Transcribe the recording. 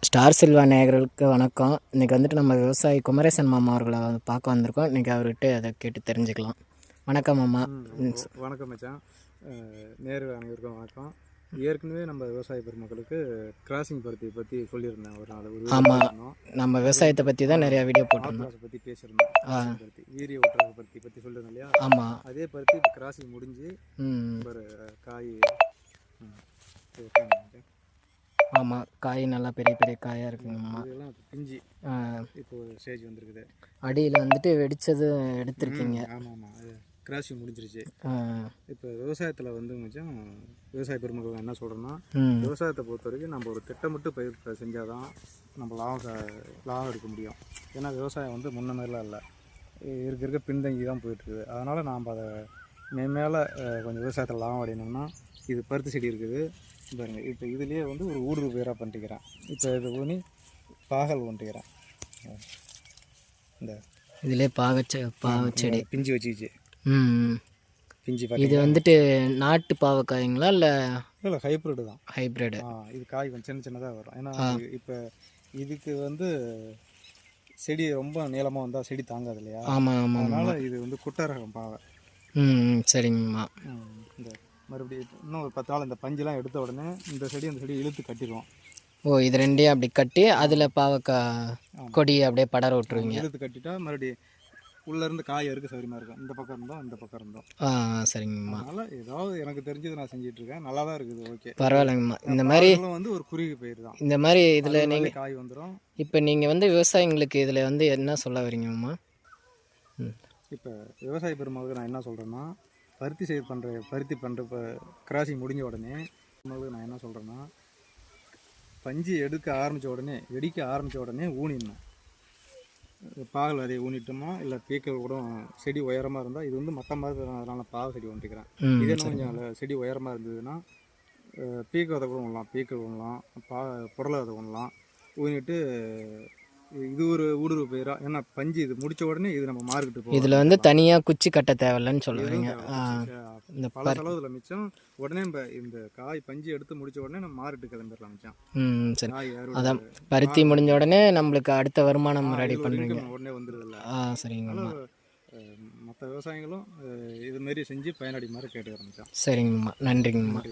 Star Silva நேயர்களுக்கு வணக்கம். இன்றைக்கி வந்துட்டு நம்ம விவசாயி குமரேசன் மாமா அவர்களை பார்க்க வந்திருக்கோம். இன்றைக்கி அவர்கிட்ட அதை கேட்டு தெரிஞ்சுக்கலாம். வணக்கம் மாமா. வணக்கம் மச்சான். நேர்கள் அனைவருக்கும் வணக்கம். ஏற்கனவே நம்ம விவசாய பெருமக்களுக்கு கிராசிங் பருத்தியை பற்றி சொல்லியிருந்தேன் ஒரு நாள். ஆமாம், நம்ம விவசாயத்தை பற்றி தான் நிறையா வீடியோ போட்டிருந்தோம். பற்றி பேசியிருந்தோம். பருத்தி வீரிய ஊற்றாத பருத்தி பற்றி சொல்லியிருந்தோம் இல்லையா? ஆமாம், அதே பருத்தி இப்போ கிராசிங் முடிஞ்சு ஒரு காய். ஆமாம், காய் நல்லா பெரிய பெரிய காயாக இருக்குங்கம்மா. இதெல்லாம் பிஞ்சு இப்போ ஒரு ஸ்டேஜ் வந்துருக்குது. அடியில் வந்துட்டு வெடித்தது எடுத்துருக்கீங்க. ஆமாம் ஆமாம், அது கிராசிங் முடிஞ்சிருச்சு. இப்போ விவசாயத்தில் வந்து கொஞ்சம் விவசாய பெருமக்கள் என்ன சொல்கிறோன்னா, விவசாயத்தை பொறுத்த வரைக்கும் நம்ம ஒரு திட்டமிட்டு பயிர் செஞ்சால் தான் நம்ம லாபம் எடுக்க முடியும். ஏன்னா விவசாயம் வந்து முன்ன மாதிரிலாம் இல்லை, இருக்க பின்தங்கி தான் போயிட்டுருக்குது. அதனால் நாம் அதை மேலே கொஞ்சம் விவசாயத்தில் லாபம் அடையணும்னா, இது பருத்தி செடி இருக்குது பாருங்கள். இப்போ இதுலேயே வந்து ஒரு ஊடுருவு பயிராக பண்ணிக்கிறேன். இப்போ இது ஊனி பாகல் பண்ணிக்கிறேன். இந்த இதிலே பாவச்செடி பிஞ்சு வச்சுக்கிச்சு. பிஞ்சு இது வந்துட்டு நாட்டு பாவக்காய்ங்களா இல்லை? இல்லை, ஹைப்ரிடு தான். ஹைப்ரிடு. இது காய் கொஞ்சம் சின்ன சின்னதாக வரும். ஏன்னா இப்போ இதுக்கு வந்து செடி ரொம்ப நீளமாக வந்தால் செடி தாங்காது இல்லையா? ஆமாம் ஆமாம். அதனால் இது வந்து குட்டரகம் பாவை. சரிங்கம்மா. இந்த மறுபடியும் இன்னும் ஒரு 10 நாள் இந்த பஞ்செலாம் எடுத்த உடனே இந்த செடி அந்த செடி இழுத்து கட்டிடுவோம். ஓ, இது ரெண்டையும் அப்படி கட்டி அதில் பாவக்காய் கொடியை அப்படியே படர விட்டுருவீங்க. இழுத்து கட்டிட்டா மறுபடியும் உள்ளேருந்து காய் அறுக்க சௌரியமாக இருக்கும். இந்த பக்கம் இருந்தோம், இந்த பக்கம் இருந்தோம். சரிங்கம்மா. அதனால் ஏதாவது எனக்கு தெரிஞ்சது நான் செஞ்சிட்ருக்கேன். நல்லா தான் இருக்குது. ஓகே, பரவாயில்லைங்கம்மா. இந்த மாதிரி வந்து ஒரு குறுகிய பயிர் தான். இந்த மாதிரி இதில் நீங்கள் காய் வந்துடும். இப்போ நீங்கள் வந்து விவசாயிங்களுக்கு இதில் வந்து என்ன சொல்ல வரீங்கம்மா? இப்போ விவசாய பெருமக்களுக்கு நான் என்ன சொல்கிறேன்னா, பருத்தி பண்ணுற இப்போ கிராசிங் முடிஞ்ச உடனே நான் என்ன சொல்கிறேன்னா, பஞ்சு எடுக்க ஆரம்பித்த உடனே வெடிக்க ஆரம்பித்த உடனே ஊனிடணும். பாகல் அதை ஊனிட்டோமா, இல்லை பீக்கல் கூட செடி உயரமாக இருந்தால், இது வந்து மற்ற மாதிரி அதனால பாக செடி ஒன்றிக்கிறேன். இதே கொஞ்சம் செடி உயரமாக இருந்ததுன்னா பீக்கல் அதை கூட ஒண்ணலாம், பீக்கல் ஒண்ணலாம், புடலை அதை ஒண்ணலாம் ஊனிட்டு. இது ஒரு ஊடுருவு பயிரா. ஏன்னா பஞ்சு இது முடிச்ச உடனே இது நம்ம மார்க்கெட்டு போகும். இதில் வந்து தனியாக குச்சி கட்ட தேவையில்லைன்னு சொல்லுவீங்க. இந்த பல செலவுல மிச்சம். உடனே இந்த காய் பஞ்சு எடுத்து முடிச்ச உடனே நம்ம மார்க்கெட்டு கிளம்பிடலாம் மிச்சம். சரி, அதான் பருத்தி முடிஞ்ச உடனே நம்மளுக்கு அடுத்த வருமானம் ரெடி பண்ணுறீங்க. உடனே வந்துடுதில்ல. சரிங்கம்மா. மற்ற விவசாயிகளும் இதுமாரி செஞ்சு பயனடி மாதிரி கேட்டுக்கிறோம். சரிங்கம்மா, நன்றிங்கம்மா.